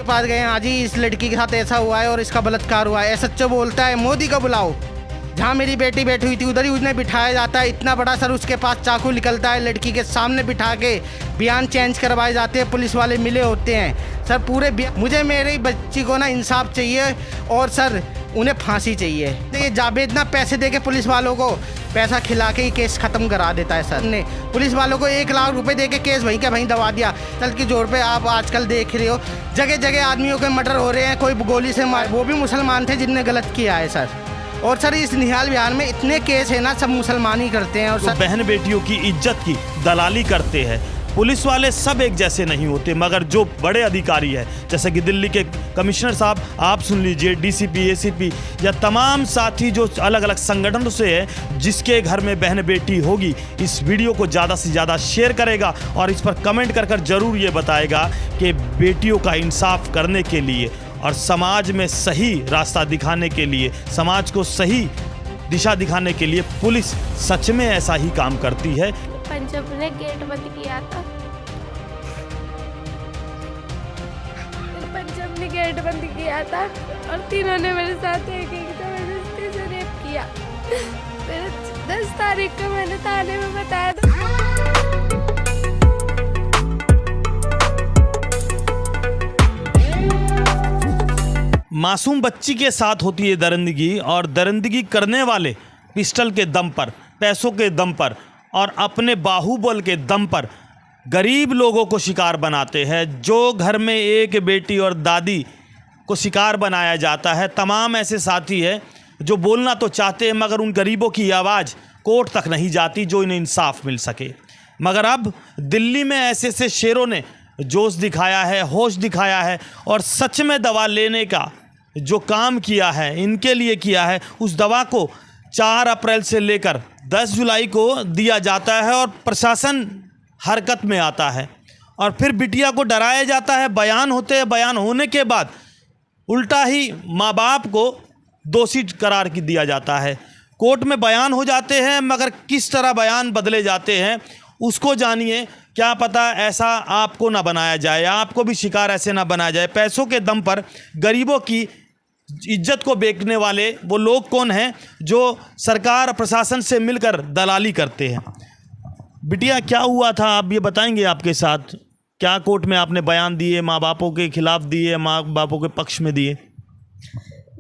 पास गए, हाँ जी इस लड़की के साथ ऐसा हुआ है और इसका बलात्कार हुआ है। एसएचओ बोलता है मोदी को बुलाओ। जहाँ मेरी बेटी बैठी हुई थी उधर ही उन्हें बिठाया जाता है। इतना बड़ा सर उसके पास चाकू निकलता है, लड़की के सामने बिठा के बयान चेंज करवाए जाते हैं। पुलिस वाले मिले होते हैं सर पूरे। मुझे मेरी बच्ची को ना इंसाफ चाहिए और सर उन्हें फांसी चाहिए। ये जावेद ना पैसे दे के पुलिस वालों को पैसा खिला के ही केस ख़त्म करा देता है सर। ने पुलिस वालों को 1 लाख रुपए दे के केस वहीं का वहीं दबा दिया। कल की जोर पे आप आजकल देख रहे हो जगह जगह आदमियों के मर्डर हो रहे हैं, कोई गोली से मार, वो भी मुसलमान थे जिनने गलत किया है सर। और सर इस निहाल बिहार में इतने केस है ना, सब मुसलमान ही करते हैं। और सर बहन बेटियों की इज्जत की दलाली करते हैं। पुलिस वाले सब एक जैसे नहीं होते, मगर जो बड़े अधिकारी है जैसे कि दिल्ली के कमिश्नर साहब आप सुन लीजिए, डीसीपी, एसीपी या तमाम साथी जो अलग अलग संगठनों से है, जिसके घर में बहन बेटी होगी इस वीडियो को ज़्यादा से ज़्यादा शेयर करेगा और इस पर कमेंट कर कर ज़रूर ये बताएगा कि बेटियों का इंसाफ करने के लिए और समाज में सही रास्ता दिखाने के लिए, समाज को सही दिशा दिखाने के लिए पुलिस सच में ऐसा ही काम करती है। पंजाब ने गेट बंद किया था, पंजाब ने गेट बंद किया था और तीनों ने मेरे साथ एक जबरदस्ती से रेप किया। फिर 10 तारीख को मैंने थाने में बताया था। मासूम बच्ची के साथ होती है दरिंदगी और दरिंदगी करने वाले पिस्टल के दम पर, पैसों के दम पर और अपने बाहुबल के दम पर गरीब लोगों को शिकार बनाते हैं। जो घर में एक बेटी और दादी को शिकार बनाया जाता है, तमाम ऐसे साथी हैं जो बोलना तो चाहते हैं मगर उन गरीबों की आवाज़ कोर्ट तक नहीं जाती जो इन्हें इंसाफ मिल सके। मगर अब दिल्ली में ऐसे ऐसे शेरों ने जोश दिखाया है, होश दिखाया है और सच में दवा लेने का जो काम किया है, इनके लिए किया है, उस दवा को 4 अप्रैल से लेकर 10 जुलाई को दिया जाता है और प्रशासन हरकत में आता है और फिर बिटिया को डराया जाता है। बयान होते हैं, बयान होने के बाद उल्टा ही माँ बाप को दोषी करार की दिया जाता है। कोर्ट में बयान हो जाते हैं मगर किस तरह बयान बदले जाते हैं उसको जानिए। क्या पता ऐसा आपको ना बनाया जाए, आपको भी शिकार ऐसे ना बनाया जाए। पैसों के दम पर गरीबों की इज्जत को बेचने वाले वो लोग कौन हैं जो सरकार और प्रशासन से मिलकर दलाली करते हैं। बिटिया क्या हुआ था आप ये बताएंगे? आपके साथ क्या कोर्ट में आपने बयान दिए, माँ बापों के खिलाफ दिए, माँ बापों के पक्ष में दिए?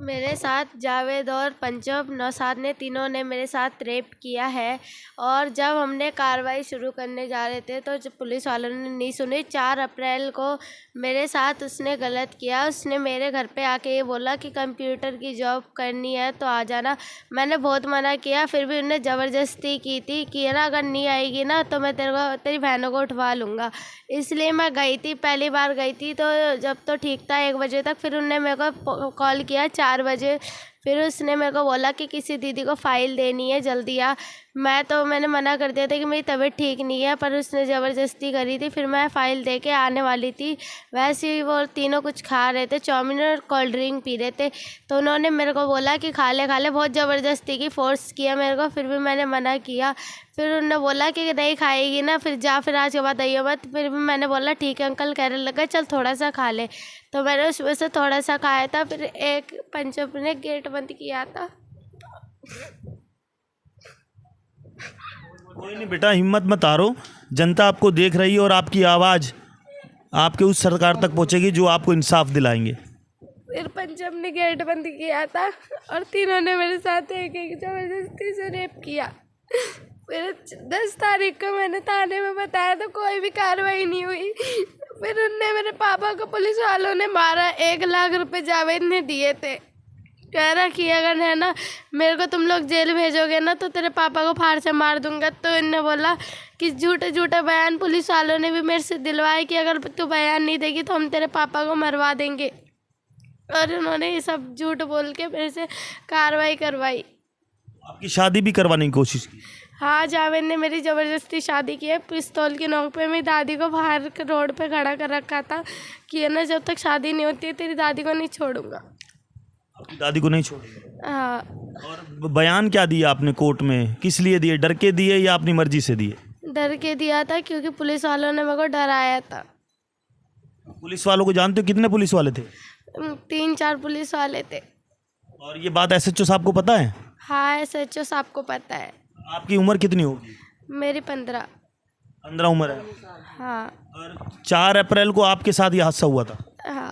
मेरे साथ जावेद और पंजाब नौशाद ने तीनों ने मेरे साथ रेप किया है और जब हमने कार्रवाई शुरू करने जा रहे थे तो जब पुलिस वालों ने नहीं सुनी। 4 अप्रैल को मेरे साथ उसने गलत किया। उसने मेरे घर पे आके ये बोला कि कंप्यूटर की जॉब करनी है तो आ जाना। मैंने बहुत मना किया, फिर भी उन्होंने ज़बरदस्ती की थी कि ना अगर नहीं आएगी ना तो मैं तेरी बहनों को उठवा लूँगा। इसलिए मैं गई थी, पहली बार गई थी तो जब तो ठीक था 1 बजे तक। फिर उन्होंने मेरे को कॉल किया 4 बजे। फिर उसने मेरे को बोला कि किसी दीदी को फ़ाइल देनी है, जल्दी आ। मैंने मना कर दिया था कि मेरी तबीयत ठीक नहीं है, पर उसने ज़बरदस्ती करी थी। फिर मैं फ़ाइल दे के आने वाली थी, वैसे ही वो तीनों कुछ खा रहे थे, चाउमीन और कोल्ड ड्रिंक पी रहे थे। तो उन्होंने मेरे को बोला कि खा ले, बहुत ज़बरदस्ती की, फ़ोर्स किया मेरे को। फिर भी मैंने मना किया। फिर उन्होंने बोला कि नहीं खाएगी ना फिर जा, फिर आज के बाद आइयो मत। फिर भी मैंने बोला ठीक है अंकल, कहने लगा चल थोड़ा सा खा ले। तो मैंने उसमें से थोड़ा सा खाया था। फिर एक पंजाब ने गेट बंद किया था। कोई नहीं बेटा, हिम्मत मत हारो। जनता आपको देख रही है और आपकी आवाज़ आपके उस सरकार तक पहुंचेगी जो आपको इंसाफ दिलाएंगे। फिर पंजाब ने गेट बंद किया था और तीनों ने मेरे साथ एक ज़बरदस्ती से रेप किया। फिर 10 तारीख को मैंने थाने में बताया तो कोई भी कार्रवाई नहीं हुई। फिर उनने मेरे पापा को पुलिस वालों ने मारा। 1 लाख रुपए जावेद ने दिए थे, कह रहा कि अगर है ना मेरे को तुम लोग जेल भेजोगे ना तो तेरे पापा को फाड़ से मार दूंगा। तो इन्होंने बोला कि झूठा बयान पुलिस वालों ने भी मेरे से दिलवाया कि अगर तू बयान नहीं देगी तो हम तेरे पापा को मरवा देंगे। और उन्होंने ये सब झूठ बोल के मेरे से कार्रवाई करवाई। आपकी शादी भी करवाने की कोशिश की? हाँ, जावेद ने मेरी ज़बरदस्ती शादी की है। पिस्तौल की नोक पे मेरी दादी को बाहर रोड पे खड़ा कर रखा था कि है ना जब तक शादी नहीं होती है तेरी दादी को नहीं छोड़ूंगा। आपकी दादी को नहीं छोड़ूंगा? हाँ। और बयान क्या दिया आपने कोर्ट में? किस लिए दिए? डर के दिए या अपनी मर्जी से दिए? डर के दिया था क्योंकि पुलिस वालों ने मेरे को डराया था। पुलिस वालों को जानते हो? कितने पुलिस वाले थे? 3-4 पुलिस वाले थे। और ये बात एसएचओ साहब को पता है? हाँ, एसएचओ साहब को पता है। आपकी उम्र कितनी होगी? मेरी 15। 15 उम्र है। हाँ। और 4 अप्रैल को आपके साथ ये हादसा हुआ था? हाँ।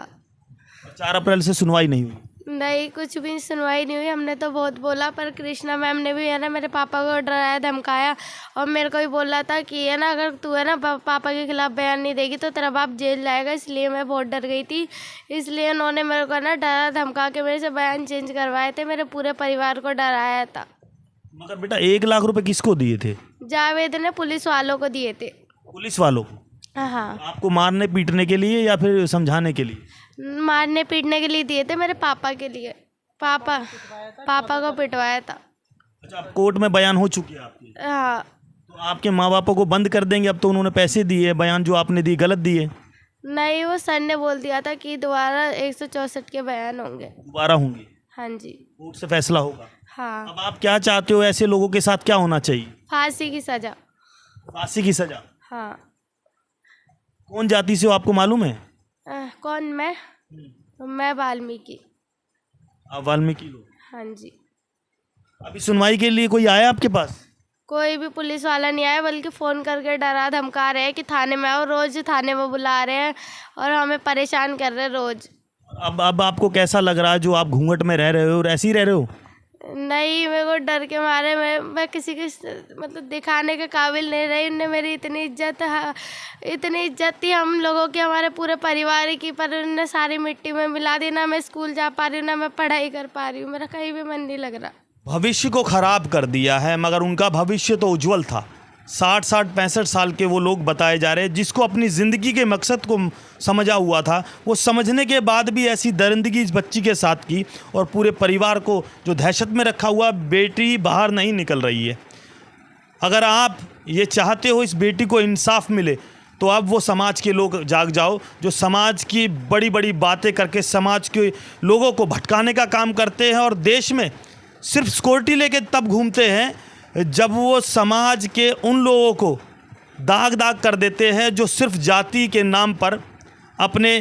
और 4 अप्रैल से सुनवाई नहीं हुई? नहीं, कुछ भी सुनवाई नहीं हुई। हमने तो बहुत बोला, पर कृष्णा मैम ने भी है ना मेरे पापा को डराया धमकाया, और मेरे को भी बोला था कि है ना अगर तू है ना पापा के खिलाफ बयान नहीं देगी तो तेरा बाप जेल जाएगा। इसलिए मैं बहुत डर गई थी, इसलिए उन्होंने मेरे को ना डरा धमका के मेरे से बयान चेंज करवाए थे। मेरे पूरे परिवार को डराया था। मगर बेटा 1 लाख रुपए किसको दिए थे? जावेद ने पुलिस वालों को दिए थे। पुलिस वालों को? हाँ। आपको मारने पीटने के लिए या फिर समझाने के लिए? मारने पीटने के लिए दिए थे, मेरे पापा के लिए। पापा को पिटवाया था। अच्छा, अब कोर्ट में बयान हो चुकी है आपकी? हाँ। तो आपके माँ बापों को बंद कर देंगे? अब तो उन्होंने पैसे दिए, बयान जो आपने दिए गलत दिए। नहीं, वो सर ने बोल दिया था कि दोबारा 164 के बयान होंगे। दोबारा होंगे? हाँ जी। कोर्ट से फैसला होगा? हाँ। अब आप क्या चाहते हो? ऐसे लोगों के साथ क्या होना चाहिए? फांसी की सजा। फांसी की सजा? हाँ। कौन जाति से हो आपको मालूम है? कौन? मैं वाल्मीकि। आप वाल्मीकि लोग? हाँ जी। अभी सुनवाई के लिए कोई आया आपके पास? कोई भी पुलिस वाला नहीं आया, बल्कि फ़ोन करके डरा धमका रहे हैं कि थाने में आओ। रोज़ थाने में बुला रहे हैं और हमें परेशान कर रहे हैं रोज़। अब आपको कैसा लग रहा है जो आप घूंघट में रह रहे हो और ऐसे ही रह रहे हो? नहीं, मेरे को डर के मारे मैं किसी के मतलब दिखाने के काबिल नहीं रही। उनने मेरी इतनी इज्जत थी हम लोगों की, हमारे पूरे परिवार की, पर उनने सारी मिट्टी में मिला दी। ना मैं स्कूल जा पा रही हूँ, ना मैं पढ़ाई कर पा रही हूँ। मेरा कहीं भी मन नहीं लग रहा। भविष्य को खराब कर दिया है, मगर उनका भविष्य तो उज्जवल था। 60-65 साल के वो लोग बताए जा रहे हैं, जिसको अपनी ज़िंदगी के मकसद को समझा हुआ था, वो समझने के बाद भी ऐसी दरिंदगी इस बच्ची के साथ की, और पूरे परिवार को जो दहशत में रखा हुआ। बेटी बाहर नहीं निकल रही है। अगर आप ये चाहते हो इस बेटी को इंसाफ मिले, तो अब वो समाज के लोग जाग जाओ, जो समाज की बड़ी बड़ी बातें करके समाज के लोगों को भटकाने का काम करते हैं, और देश में सिर्फ सिक्योरिटी लेके तब घूमते हैं जब वो समाज के उन लोगों को दाग कर देते हैं जो सिर्फ जाति के नाम पर अपने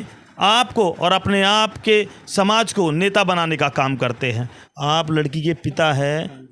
आप को और अपने आप के समाज को नेता बनाने का काम करते हैं। आप लड़की के पिता हैं।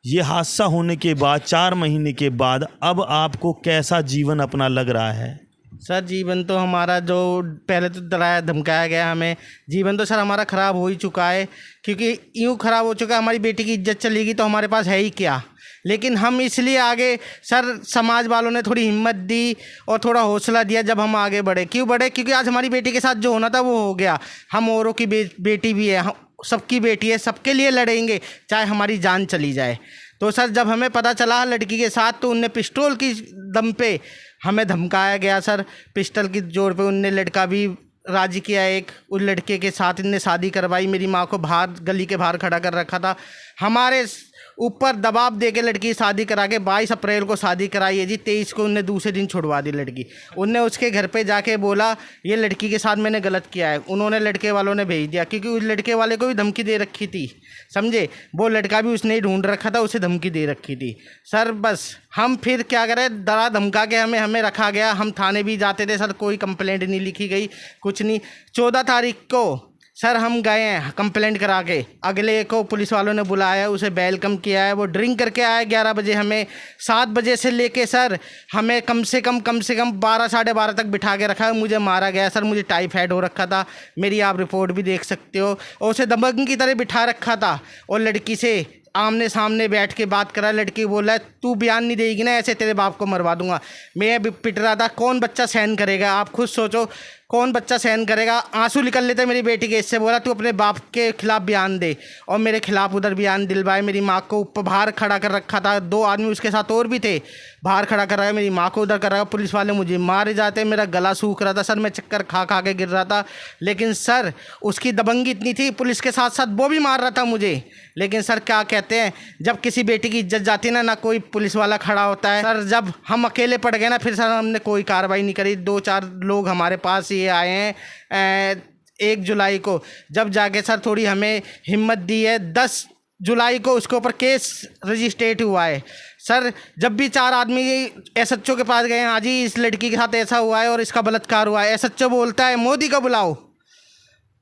ये हादसा होने के बाद 4 महीने के बाद अब आपको कैसा जीवन अपना लग रहा है? सर जीवन तो हमारा, जो पहले तो डराया धमकाया गया हमें, जीवन तो सर हमारा ख़राब हो ही चुका है। क्योंकि यूँ ख़राब हो चुका है, हमारी बेटी की इज्जत चलेगी तो हमारे पास है ही क्या। लेकिन हम इसलिए आगे, सर समाज वालों ने थोड़ी हिम्मत दी और थोड़ा हौसला दिया जब हम आगे बढ़े। क्यों बढ़े? क्योंकि आज हमारी बेटी के साथ जो होना था वो हो गया। हम औरों की बेटी भी है, सबकी बेटी है, सबके लिए लड़ेंगे चाहे हमारी जान चली जाए। तो सर जब हमें पता चला लड़की के साथ, तो उनने पिस्टल की दम पे हमें धमकाया गया। सर पिस्टल की जोर पे उनने लड़का भी राजी किया। एक उस लड़के के साथ इनने शादी करवाई। मेरी माँ को बाहर, गली के बाहर खड़ा कर रखा था। हमारे ऊपर दबाव दे के लड़की की शादी करा के 22 अप्रैल को शादी कराई है जी। 23 को उनने दूसरे दिन छुड़वा दी लड़की। उनने उसके घर पे जाके बोला ये लड़की के साथ मैंने गलत किया है। उन्होंने लड़के वालों ने भेज दिया, क्योंकि उस लड़के वाले को भी धमकी दे रखी थी, समझे। वो लड़का भी उसने ही ढूंढ रखा था, उसे धमकी दे रखी थी। सर बस हम फिर क्या करें, डरा धमका के हमें रखा गया। हम थाने भी जाते थे सर, कोई कंप्लेंट नहीं लिखी गई, कुछ नहीं। 14 तारीख को सर हम गए हैं कंप्लेंट करा के। अगले को पुलिस वालों ने बुलाया, उसे वेलकम किया है। वो ड्रिंक करके आया 11 बजे। हमें 7 बजे से लेके सर हमें कम से कम 12 साढ़े 12 तक बिठा के रखा है। मुझे मारा गया सर, मुझे टाइफाइड हो रखा था, मेरी आप रिपोर्ट भी देख सकते हो। और उसे दबंग की तरह बिठा रखा था और लड़की से आमने सामने बैठ के बात करा। लड़की बोला तू बयान नहीं देगी ना, ऐसे तेरे बाप को मरवा दूंगा। मैं भी पिट रहा था। कौन बच्चा सहन करेगा? आप खुद सोचो, कौन बच्चा सहन करेगा? आंसू निकल लेते मेरी बेटी के। इससे बोला तू अपने बाप के खिलाफ बयान दे, और मेरे खिलाफ उधर बयान दिलवाए। मेरी माँ को ऊपर बाहर खड़ा कर रखा था, 2 आदमी उसके साथ और भी थे, बाहर खड़ा कर रहा है। मेरी माँ को उधर कर रहा है। पुलिस वाले मुझे मारे जाते, मेरा गला सूख रहा था सर, मैं चक्कर खा के गिर रहा था। लेकिन सर उसकी दबंगी इतनी थी, पुलिस के साथ साथ वो भी मार रहा था मुझे। लेकिन सर क्या कहते हैं, जब किसी बेटी की इज्जत जाती है ना कोई पुलिस वाला खड़ा होता है। सर जब हम अकेले पड़ गए ना, फिर सर हमने कोई कार्रवाई नहीं करी। 2-4 लोग हमारे पास ये आए हैं 1 जुलाई को, जब जाके सर थोड़ी हमें हिम्मत दी है। 10 जुलाई को उसके ऊपर केस रजिस्ट्रेट हुआ है सर जब भी 4 आदमी एसएचओ के पास गए हैं, हाँ जी इस लड़की के साथ ऐसा हुआ है और इसका बलात्कार हुआ है, एसएचओ बोलता है मोदी को बुलाओ,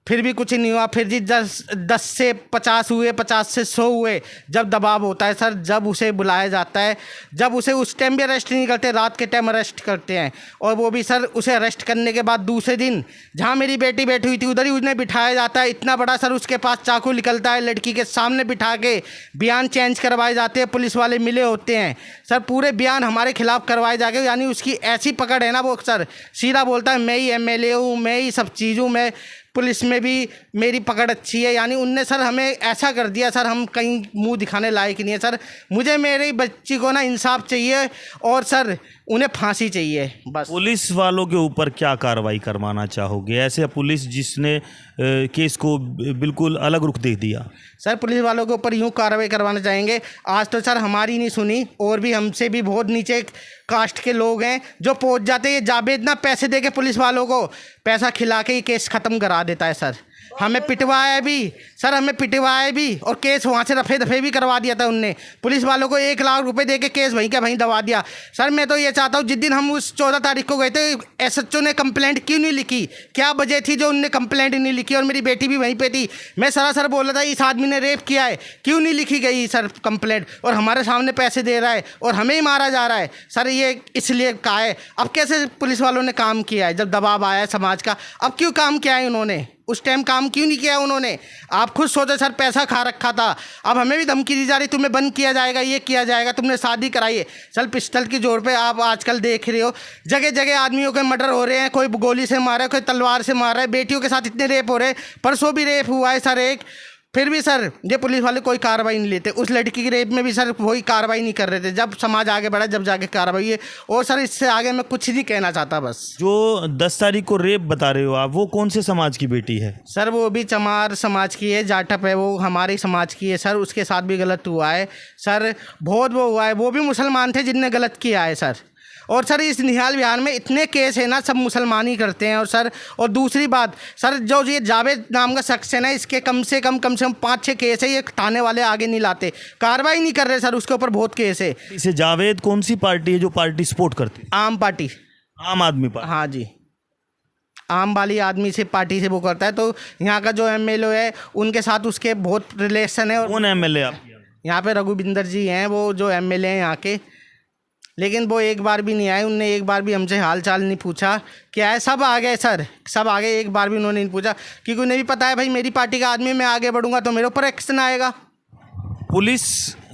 फिर भी कुछ नहीं हुआ। फिर जी 10 से 50 हुए, 50 से 100 हुए। जब दबाव होता है सर, जब उसे बुलाया जाता है, जब उसे उस टाइम भी अरेस्ट नहीं करते, रात के टाइम अरेस्ट करते हैं। और वो भी सर उसे अरेस्ट करने के बाद दूसरे दिन जहाँ मेरी बेटी बैठी हुई थी उधर ही उन्हें बिठाया जाता है। इतना बड़ा सर उसके पास चाकू निकलता है, लड़की के सामने बिठा के बयान चेंज करवाए जाते हैं। पुलिस वाले मिले होते हैं सर, पूरे बयान हमारे खिलाफ करवाए जाके, यानी उसकी ऐसी पकड़ है ना, वो सर सीधा बोलता है मैं ही एमएलए हूँ, मैं ही सब चीज़ हूँ, मैं पुलिस में भी मेरी पकड़ अच्छी है। यानी उनने सर हमें ऐसा कर दिया सर, हम कहीं मुंह दिखाने लायक नहीं है सर। मुझे मेरी बच्ची को ना इंसाफ चाहिए और सर उन्हें फांसी चाहिए बस। पुलिस वालों के ऊपर क्या कार्रवाई करवाना चाहोगे, ऐसे पुलिस जिसने केस को बिल्कुल अलग रुख दे दिया? सर पुलिस वालों के ऊपर यूँ कार्रवाई करवाना चाहेंगे। आज तो सर हमारी नहीं सुनी, और भी हमसे भी बहुत नीचे कास्ट के लोग हैं जो पहुंच जाते हैं। ये जावेद ना पैसे दे के पुलिस वालों को पैसा खिला के ही केस ख़त्म करा देता है सर। हमें पिटवाया भी सर, हमें पिटवाया भी, और केस वहाँ से रफे दफे भी करवा दिया था उनने। पुलिस वालों को 1 लाख रुपए दे के केस वहीं का वहीं दबा दिया। सर मैं तो ये चाहता हूँ, जिस दिन हम उस 14 तारीख को गए थे, एसएचओ ने कंप्लेंट क्यों नहीं लिखी? क्या वजह थी जो उनने कंप्लेंट नहीं लिखी? और मेरी बेटी भी वहीं पे थी। मैं सरासर बोल रहा था इस आदमी ने रेप किया है, क्यों नहीं लिखी गई सर कंप्लेंट? और हमारे सामने पैसे दे रहा है और हमें ही मारा जा रहा है सर। ये इसलिए कहा है। अब कैसे पुलिस वालों ने काम किया है जब दबाव आया है समाज का? अब क्यों काम किया है उन्होंने? उस टाइम काम क्यों नहीं किया उन्होंने? आप खुद सोचो सर, पैसा खा रखा था। अब हमें भी धमकी दी जा रही, तुम्हें बंद किया जाएगा, ये किया जाएगा, तुमने शादी कराई है। चल पिस्टल की जोर पे आप आजकल देख रहे हो, जगह जगह आदमियों के मर्डर हो रहे हैं। कोई गोली से मारा है, कोई तलवार से मारा है। बेटियों के साथ इतने रेप हो रहे हैं, परसों भी रेप हुआ है सर एक। फिर भी सर ये पुलिस वाले कोई कार्रवाई नहीं लेते। उस लड़की की रेप में भी सर कोई कार्रवाई नहीं कर रहे थे। जब समाज आगे बढ़ा जब जाके कार्रवाई है। और सर इससे आगे मैं कुछ नहीं कहना चाहता बस। जो 10 तारीख को रेप बता रहे हो आप, वो कौन से समाज की बेटी है? सर वो भी चमार समाज की है, जाटप है, वो हमारे समाज की है सर। उसके साथ भी गलत हुआ है सर, बहुत वो हुआ है। वो भी मुसलमान थे जिनने गलत किया है सर। और सर इस निहाल बिहार में इतने केस है ना, सब मुसलमान ही करते हैं। और सर और दूसरी बात सर, जो ये जावेद नाम का शख्स है ना, इसके कम से कम 5-6 केस है। ये थाने वाले आगे नहीं लाते, कार्रवाई नहीं कर रहे सर, उसके ऊपर बहुत केस है। इसे जावेद कौन सी पार्टी है जो पार्टी सपोर्ट करती है? आम पार्टी, आम आदमी पार्टी। हाँ जी, आम वाली आदमी से पार्टी से वो करता है। तो यहाँ का जो एमएलए है उनके साथ उसके बहुत रिलेशन है। और कौन एमएलए आप? यहाँ पे रघुविंदर जी हैं, वो जो एमएलए हैं यहाँ के, लेकिन वो एक बार भी नहीं आए। उनने एक बार भी हमसे हाल चाल नहीं पूछा। क्या है, सब आ गए सर, सब आ गए, एक बार भी उन्होंने नहीं पूछा, क्योंकि उन्हें भी पता है भाई मेरी पार्टी का आदमी, मैं आगे बढ़ूंगा तो मेरे ऊपर एक्शन आएगा। पुलिस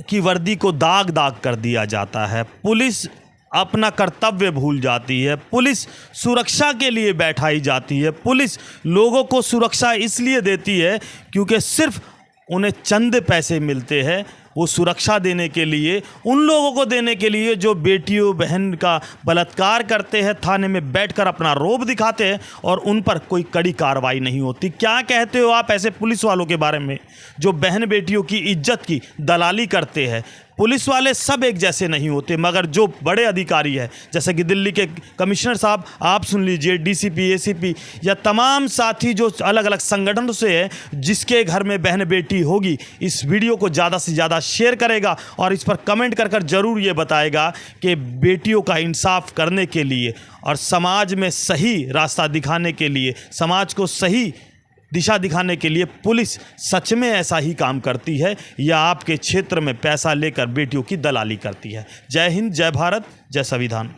की वर्दी को दाग दाग कर दिया जाता है, पुलिस अपना कर्तव्य भूल जाती है, पुलिस सुरक्षा के लिए बैठाई जाती है। पुलिस लोगों को सुरक्षा इसलिए देती है क्योंकि सिर्फ उन्हें चंद पैसे मिलते हैं। वो सुरक्षा देने के लिए, उन लोगों को देने के लिए जो बेटियों बहन का बलात्कार करते हैं, थाने में बैठकर अपना रौब दिखाते हैं और उन पर कोई कड़ी कार्रवाई नहीं होती। क्या कहते हो आप ऐसे पुलिस वालों के बारे में जो बहन बेटियों की इज्जत की दलाली करते हैं? पुलिस वाले सब एक जैसे नहीं होते, मगर जो बड़े अधिकारी है, जैसे कि दिल्ली के कमिश्नर साहब आप सुन लीजिए, डीसीपी, एसीपी या तमाम साथी जो अलग अलग संगठनों से है, जिसके घर में बहन बेटी होगी, इस वीडियो को ज़्यादा से ज़्यादा शेयर करेगा और इस पर कमेंट कर कर ज़रूर ये बताएगा कि बेटियों का इंसाफ करने के लिए और समाज में सही रास्ता दिखाने के लिए, समाज को सही दिशा दिखाने के लिए पुलिस सच में ऐसा ही काम करती है या आपके क्षेत्र में पैसा लेकर बेटियों की दलाली करती है। जय हिंद, जय भारत, जय संविधान।